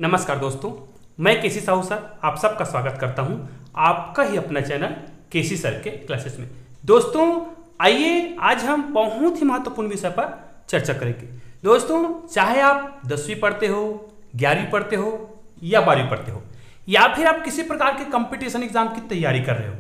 नमस्कार दोस्तों, मैं केसी साहू सर आप सबका स्वागत करता हूं आपका ही अपना चैनल केसी सर के क्लासेस में। दोस्तों आइए आज हम बहुत ही महत्वपूर्ण विषय पर चर्चा करेंगे। दोस्तों चाहे आप 10वीं पढ़ते हो, 11वीं पढ़ते हो या 12वीं पढ़ते हो या फिर आप किसी प्रकार के कंपटीशन एग्जाम की तैयारी कर रहे हो,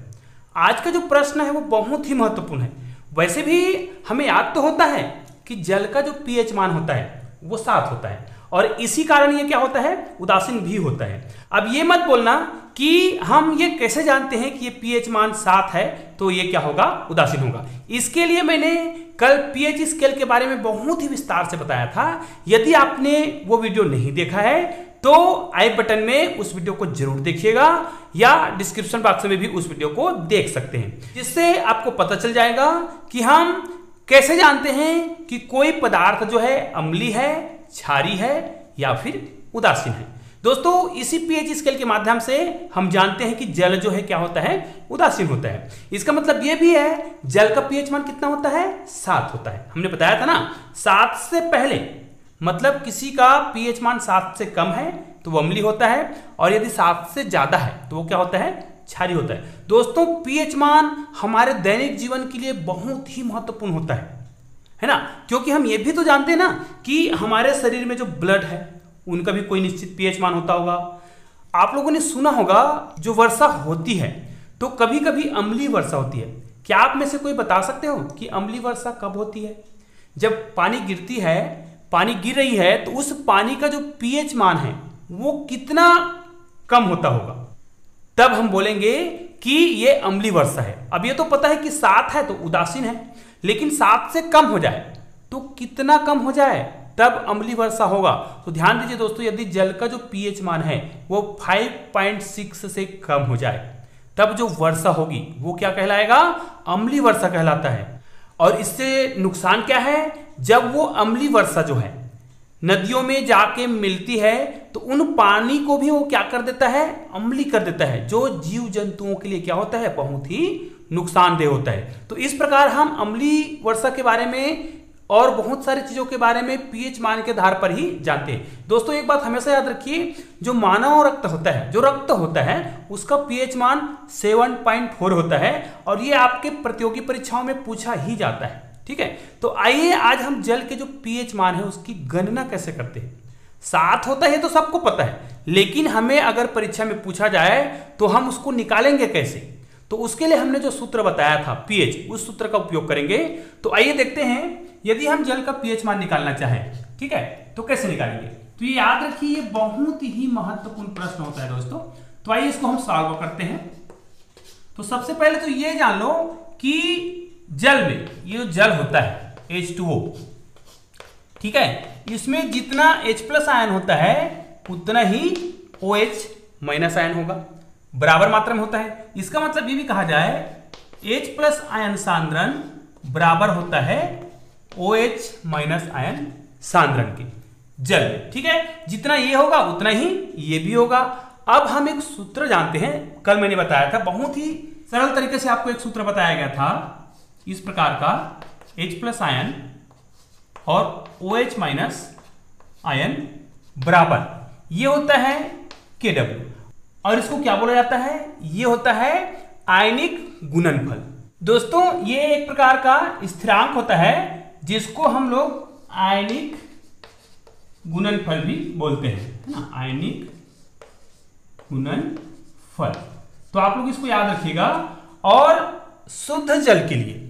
आज का जो प्रश्न है वो बहुत ही महत्वपूर्ण है। वैसे भी हमें याद तो होता है कि जल का जो pH मान होता है वो 7 होता है और इसी कारण ये क्या होता है, उदासीन भी होता है। अब ये मत बोलना कि हम ये कैसे जानते हैं कि ये pH मान 7 है तो ये क्या होगा, उदासीन होगा। इसके लिए मैंने कल pH स्केल के बारे में बहुत ही विस्तार से बताया था। यदि आपने वो वीडियो नहीं देखा है तो आई बटन में उस वीडियो को जरूर देखिएगा या डिस्क्रिप्शन बॉक्स में भी उस वीडियो को देख सकते हैं, जिससे आपको पता चल जाएगा कि हम कैसे जानते हैं कि कोई पदार्थ जो है अम्लीय है, क्षारीय है या फिर उदासीन है। दोस्तों इसी pH स्केल के माध्यम से हम जानते हैं कि जल जो है क्या होता है, उदासीन होता है। इसका मतलब ये भी है जल का pH मान कितना होता है, 7 होता है। हमने बताया था ना, 7 से पहले मतलब किसी का pH मान 7 से कम है तो वो अम्लीय होता है और यदि 7 से ज्यादा है तो वो क्या होता है, क्षारीय होता है। दोस्तों pH मान हमारे दैनिक जीवन के लिए बहुत ही महत्वपूर्ण होता है ना, क्योंकि हम ये भी तो जानते हैं ना कि हमारे शरीर में जो ब्लड है उनका भी कोई निश्चित pH मान होता होगा। आप लोगों ने सुना होगा जो वर्षा होती है तो कभी कभी अम्लीय वर्षा होती है। क्या आप में से कोई बता सकते हो कि अम्लीय वर्षा कब होती है? जब पानी गिरती है, पानी गिर रही है तो उस पानी का जो pH मान है वो कितना कम होता होगा, तब हम बोलेंगे कि ये अम्लीय वर्षा है। अब ये तो पता है कि 7 है तो उदासीन है, लेकिन 7 से कम हो जाए तो कितना कम हो जाए तब अम्लीय वर्षा होगा। तो ध्यान दीजिए दोस्तों, यदि जल का जो pH मान है वो 5.6 से कम हो जाए तब जो वर्षा होगी वो क्या कहलाएगा, अम्लीय वर्षा कहलाता है। और इससे नुकसान क्या है, जब वो अम्लीय वर्षा जो है नदियों में जाके मिलती है तो उन पानी को भी वो क्या कर देता है, अम्लीय कर देता है, जो जीव जंतुओं के लिए क्या होता है, बहुत ही नुकसानदेह होता है। तो इस प्रकार हम अम्लीय वर्षा के बारे में और बहुत सारी चीजों के बारे में pH मान के आधार पर ही जानते हैं। दोस्तों एक बात हमेशा याद रखिए, जो मानव रक्त होता है, जो रक्त होता है उसका pH मान 7.4 होता है और ये आपके प्रतियोगी परीक्षाओं में पूछा ही जाता है। ठीक है, तो आइए आज हम जल के जो pH मान है उसकी गणना कैसे करते हैं। 7 होता है तो सबको पता है, लेकिन हमें अगर परीक्षा में पूछा जाए तो हम उसको निकालेंगे कैसे, तो उसके लिए हमने जो सूत्र बताया था pH, उस सूत्र का उपयोग करेंगे। तो आइए देखते हैं, यदि हम जल का pH मान निकालना चाहें, ठीक है, तो कैसे निकालेंगे। तो ये याद रखिए, ये बहुत ही महत्वपूर्ण प्रश्न होता है दोस्तों। तो आइए इसको हम सॉल्व करते हैं। तो सबसे पहले तो ये जान लो कि जल में ये जो जल होता है H2O, ठीक है, इसमें जितना H+ आयन होता है उतना ही OH- आयन होगा, बराबर मात्रा में होता है। इसका मतलब ये भी कहा जाए H+ आयन सांद्रण बराबर होता है OH- आयन सांद्रण के जल में। ठीक है, जितना ये होगा उतना ही ये भी होगा। अब हम एक सूत्र जानते हैं, कल मैंने बताया था, बहुत ही सरल तरीके से आपको एक सूत्र बताया गया था इस प्रकार का, H+ आयन और OH- आयन बराबर ये होता है Kw और इसको क्या बोला जाता है, ये होता है आयनिक गुणनफल। दोस्तों ये एक प्रकार का स्थिरांक होता है जिसको हम लोग आयनिक गुणनफल भी बोलते हैं, है ना, आयनिक गुणनफल। तो आप लोग इसको याद रखिएगा। और शुद्ध जल के लिए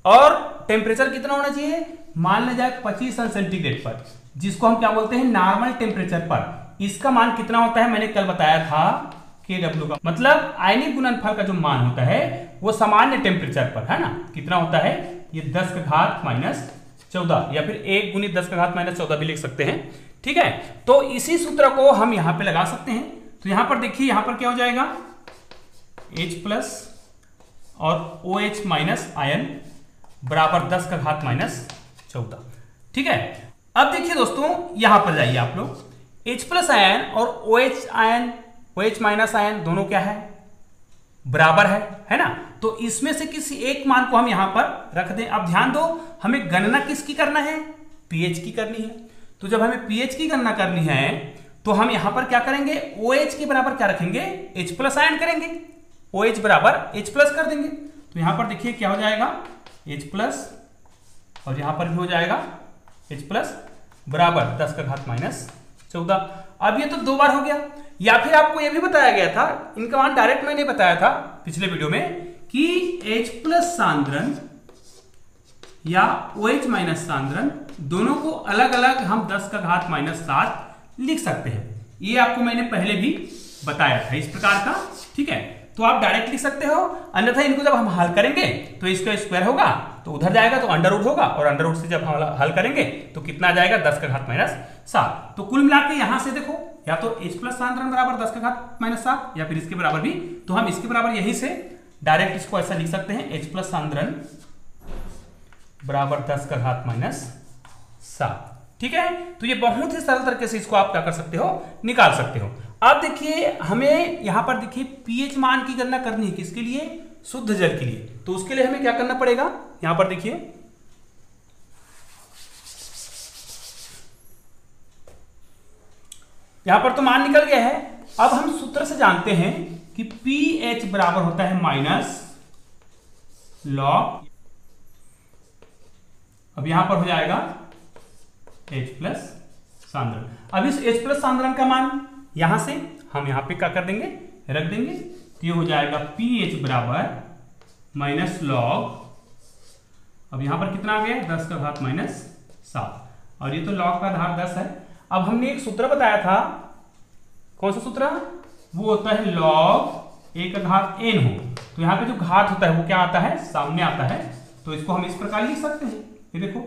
और टेम्परेचर कितना होना चाहिए, मान लिया जाए 25 अंश सेंटीग्रेड पर, जिसको हम क्या बोलते हैं, नॉर्मल टेम्परेचर पर। इसका मान कितना होता है, मैंने कल बताया था Kw का मतलब आयनिक गुणनफल का जो मान होता है वो सामान्य टेम्परेचर पर, है ना, कितना होता है, ये 10 का घात -14 या फिर 1 × 10 का घात -14 भी लिख सकते हैं। ठीक है, तो इसी सूत्र को हम यहां पे लगा सकते हैं। तो यहां पर देखिए, यहां पर क्या हो जाएगा, H+ और OH- आयन बराबर 10 का घात -14। ठीक है, अब देखिए दोस्तों यहां पर जाइए आप लोग, H+ आयन और OH- आयन दोनों क्या है, बराबर है ना। तो इसमें से किसी एक मान को हम यहां पर रख दें। अब ध्यान दो, हमें गणना किसकी करना है, pH की करनी है। तो जब हमें pH की गणना करनी है तो हम यहां पर क्या करेंगे, OH के बराबर क्या रखेंगे, H प्लस आयन करेंगे, OH बराबर H प्लस कर देंगे। तो यहां पर देखिए क्या हो जाएगा, H प्लस, और यहां पर भी हो जाएगा H प्लस बराबर 10 का घात माइनस 14। अब ये तो 2 बार हो गया। या फिर आपको ये भी बताया गया था, इनका मान डायरेक्ट मैंने बताया था पिछले वीडियो में, कि H प्लस सांद्रण या OH माइनस सांद्रण दोनों को अलग अलग हम 10 का घात माइनस 7 लिख सकते हैं। ये आपको मैंने पहले भी बताया था इस प्रकार का, ठीक है। तो आप डायरेक्ट लिख सकते हो, अन्यथा इनको जब हम हल करेंगे तो इसका स्क्वायर होगा तो उधर जाएगा तो अंडर रूट होगा, और अंडर रूट से जब हम हल करेंगे तो कितना आ जाएगा, 10 का घात माइनस 7। तो कुल मिला के यहां से देखो, या तो H प्लस सांद्रण बराबर 10 का घात माइनस 7, या फिर इसके बराबर भी, तो हम इसके बराबर यहीं से डायरेक्ट इसको ऐसा लिख सकते हैं, H प्लस सांद्रण बराबर 10 का घात माइनस 7, ठीक है। तो ये बहुत ही सरल तरीके से इसको आप क्या कर सकते हो, निकाल सकते हो। अब देखिए हमें यहां पर देखिए पीएच मान की गणना करनी है, किसके लिए, शुद्ध जल के लिए। तो उसके लिए हमें क्या करना पड़ेगा, यहां पर देखिए यहां पर तो मान निकल गया है। अब हम सूत्र से जानते हैं कि पीएच बराबर होता है माइनस लॉग, अब यहां पर हो जाएगा H प्लस सांद्रण। अब इस H प्लस सांद्रण का मान यहां से हम यहां पे क्या कर देंगे, रख देंगे। तो ये हो जाएगा pH बराबर माइनस लॉग, अब यहां पर कितना आ गया, 10 का घात माइनस 7, और ये तो लॉग का आधार 10 है। अब हमने एक सूत्र बताया था, कौन सा सूत्र, वो होता है लॉग a का घात n हो। तो यहां पे जो घात होता है वो क्या आता है, सामने आता है। तो इसको हम इस प्रकार लिख सकते हैं, ये देखो।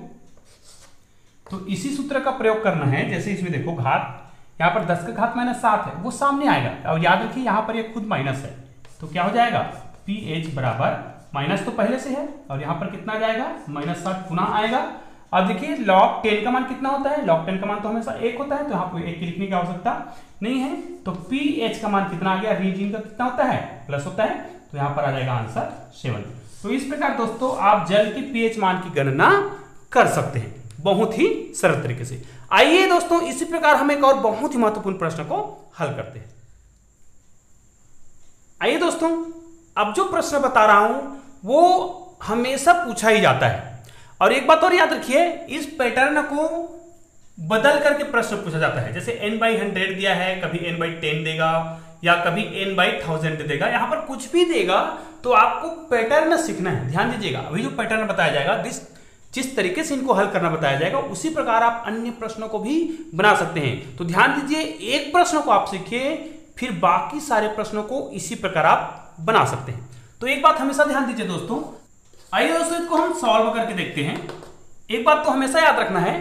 तो इसी सूत्र का प्रयोग करना है, जैसे इसमें देखो घात यहाँ पर 10 का घात माइनस 7 है, वो सामने आएगा। और याद रखिए यहाँ पर ये खुद माइनस है, तो क्या हो जाएगा, pH बराबर, माइनस तो पहले से है, और यहाँ पर कितना आ जाएगा, माइनस 7 पुनः आएगा। अब देखिए log 10 का मान कितना होता है, log 10 का मान तो हमेशा 1 होता है, तो यहाँ पर 1 लिखने की आवश्यकता नहीं है। तो pH का मान कितना आ गया, रीजिन का कितना होता है, प्लस होता है, तो यहाँ पर आ जाएगा आंसर 7। तो इस प्रकार दोस्तों आप जल की pH मान की गणना कर सकते हैं, बहुत ही सरल तरीके से। आइए दोस्तों इसी प्रकार हम एक और बहुत ही महत्वपूर्ण प्रश्न को हल करते हैं। आइए दोस्तों, अब जो प्रश्न बता रहा हूं वो हमेशा पूछा ही जाता है, और एक बात और याद रखिए, इस पैटर्न को बदल करके प्रश्न पूछा जाता है। जैसे n/100 दिया है, कभी n/10 देगा, या कभी n/1000 दे देगा, यहां पर कुछ भी देगा तो आपको पैटर्न सीखना है। ध्यान दीजिएगा, अभी जो पैटर्न बताया जाएगा, जिस तरीके से इनको हल करना बताया जाएगा, उसी प्रकार आप अन्य प्रश्नों को भी बना सकते हैं। तो ध्यान दीजिए, एक प्रश्न को आप सीखिए, फिर बाकी सारे प्रश्नों को इसी प्रकार आप बना सकते हैं। तो एक बात हमेशा ध्यान दीजिए दोस्तों, आइए दोस्तों इसको हम सॉल्व करके देखते हैं। एक बात तो हमेशा याद रखना है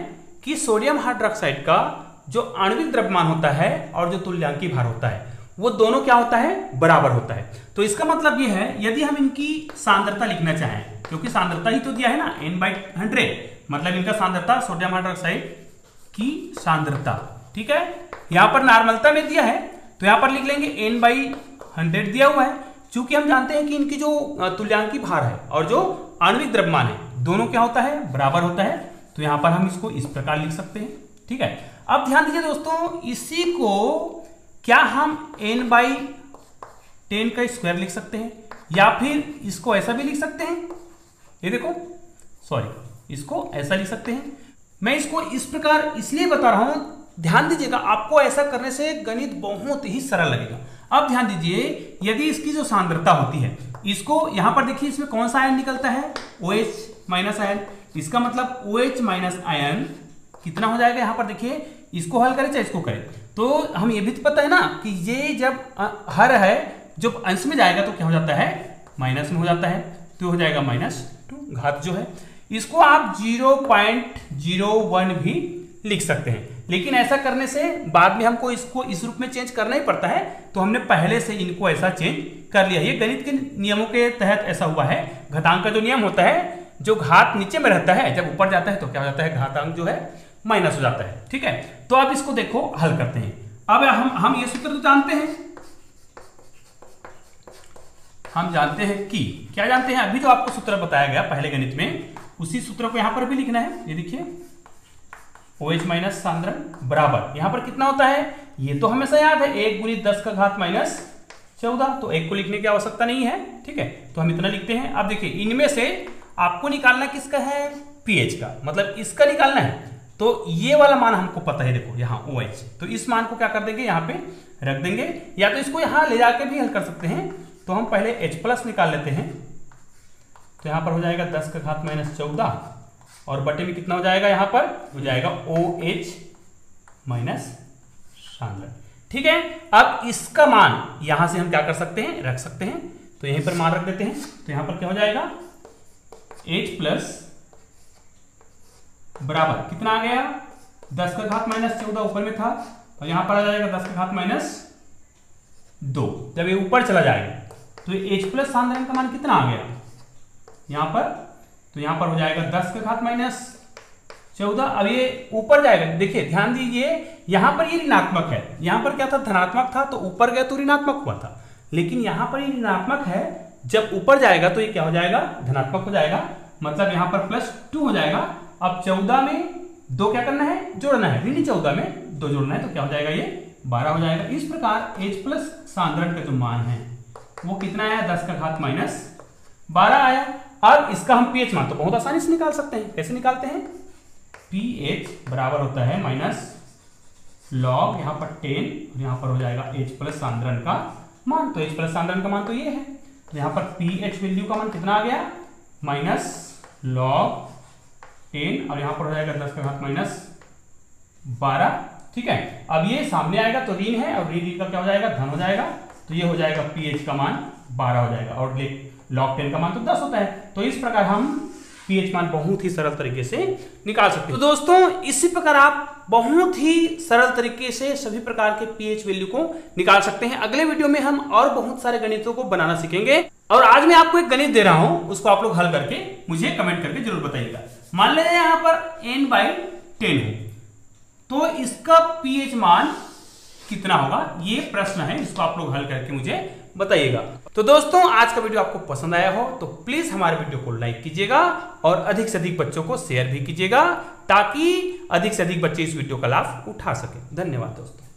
कि सोडियम हाइड्रोक्साइड का जो आणविक द्रव्यमान होता है और जो तुल्यांकी भार होता है, वो दोनों क्या होता है, बराबर होता है। तो इसका मतलब ये है, यदि हम इनकी सांद्रता लिखना चाहें, क्योंकि सांद्रता ही तो दिया है ना, n/100, मतलब इनका सांद्रता, सोडियम हाइड्रोक्साइड की सांद्रता, ठीक है। यहां पर नॉर्मलता में दिया है, तो यहां पर लिख लेंगे n/100 दिया हुआ है। चूंकि हम जानते हैं कि इनकी जो तुल्यांकी भार है और जो आणविक द्रव्यमान है, दोनों क्या होता है, बराबर होता है। तो यहां पर हम इसको इस प्रकार लिख सकते हैं, ठीक है। अब ध्यान दीजिए दोस्तों, इसी को क्या हम n/10 का स्क्वायर लिख सकते हैं, या फिर इसको ऐसा भी लिख सकते हैं, ये देखो, सॉरी, इसको ऐसा लिख सकते हैं। मैं इसको इस प्रकार इसलिए बता रहा हूं, ध्यान दीजिएगा, आपको ऐसा करने से गणित बहुत ही सरल लगेगा। अब ध्यान दीजिए, यदि इसकी जो सांद्रता होती है, इसको यहां पर देखिए, इसमें कौन सा आयन निकलता है, OH माइनस आयन। इसका मतलब OH माइनस आयन कितना हो जाएगा, यहां पर देखिए, इसको हल करें चाहे इसको करें, तो हम ये भी तो पता है ना कि ये जब हर है, जब अंश में जाएगा तो क्या हो जाता है, माइनस में हो जाता है, तो हो जाएगा -2 घात जो है। इसको आप 0.01 भी लिख सकते हैं, लेकिन ऐसा करने से बाद में हमको इसको इस रूप में चेंज करना ही पड़ता है, तो हमने पहले से इनको ऐसा चेंज कर लिया। ये गणित के नियमों के तहत ऐसा हुआ है। घातांक का जो नियम होता है, जो घात नीचे में रहता है, जब ऊपर जाता है तो क्या हो जाता है, घातांक जो है माइनस हो जाता है, ठीक है। तो अब इसको देखो हल करते हैं। अब हम ये सूत्र तो जानते हैं, हम जानते हैं कि क्या जानते हैं, अभी जो आपको सूत्र बताया गया पहले गणित में, उसी सूत्र को यहां पर भी लिखना है। ये देखिए, OH माइनस सांद्रण बराबर, यहां पर कितना होता है, ये तो हमेशा याद है 1 × 10 का घात -14, तो 1 को लिखने की आवश्यकता नहीं है। ठीक है, तो हम इतना लिखते हैं। अब देखिए इनमें से आपको निकालना किसका है, pH का, मतलब इसका निकालना है। तो ये वाला मान हमको पता है, देखो यहाँ OH, तो इस मान को क्या कर देंगे, यहाँ पे रख देंगे, या तो इसको यहाँ ले जाके भी हल कर सकते हैं। तो हम पहले H+ निकाल लेते हैं। तो यहाँ पर हो जाएगा 10 का घात -14 और बटे में कितना हो जाएगा, यहाँ पर हो जाएगा OH माइनस सांद्रण। ठीक है, अब इसका मान यहां से हम क्या कर सकते हैं, रख सकते हैं। तो यहीं पर मान रख देते हैं। तो यहां पर क्या हो जाएगा, H+ बराबर कितना आ गया, 10 का घात -14 ऊपर में था, और यहां पर आ जाएगा 10 का घात -2। जब ये ऊपर चला जाएगा तो ये H+ सांद्रण का मान कितना आ गया यहां पर, तो यहां पर हो जाएगा 10 का घात -14। अब ये ऊपर जाएगा, देखिए ध्यान दीजिए, यहां पर ये ऋणात्मक है, यहां पर क्या था, धनात्मक था, तो ऊपर गया तो ऋणात्मक हुआ था, लेकिन यहां पर ये ऋणात्मक है, जब ऊपर जाएगा तो ये क्या हो जाएगा, धनात्मक हो जाएगा, मतलब यहां पर +2 हो जाएगा। अब 14 में 2 क्या करना है, जोड़ना है, ऋण 14 में 2 जोड़ना है, तो क्या हो जाएगा, ये 12 हो जाएगा। इस प्रकार H+ सांद्रण का जो मान है वो कितना आया, 10 का घात -12 आया। अब इसका हम pH मान तो बहुत आसानी से निकाल सकते हैं। कैसे निकालते हैं, pH बराबर होता है -log यहाँ पर 10, और यहाँ पर हो जाएगा H+ सांद्रण का मान। तो H+ सांद्रण का मान तो ये है, तो यहाँ पर pH वैल्यू का मान कितना आ गया, -log 10, और यहाँ पर हो जाएगा 10 का घात -12। ठीक है, अब ये सामने आएगा तो ऋण है, और ऋण का क्या हो जाएगा, धन हो जाएगा, तो ये हो जाएगा pH का मान 12 हो जाएगा, और log 10 का मान तो 10 होता है। तो इस प्रकार हम pH मान बहुत ही सरल तरीके से निकाल सकते हैं। तो दोस्तों इसी प्रकार आप बहुत ही सरल तरीके से सभी प्रकार के pH वैल्यू को निकाल सकते हैं। अगले वीडियो में हम और बहुत सारे गणितों को बनाना सीखेंगे, और आज मैं आपको एक गणित दे रहा हूं, उसको आप लोग हल करके मुझे कमेंट करके जरूर बताइएगा। मान लीजिए यहां पर n/10 हो, तो इसका pH मान कितना होगा, ये प्रश्न है, इसको आप लोग हल करके मुझे बताइएगा। तो दोस्तों आज का वीडियो आपको पसंद आया हो तो प्लीज हमारे वीडियो को लाइक कीजिएगा, और अधिक से अधिक बच्चों को शेयर भी कीजिएगा, ताकि अधिक से अधिक बच्चे इस वीडियो का लाभ उठा सकें। धन्यवाद दोस्तों।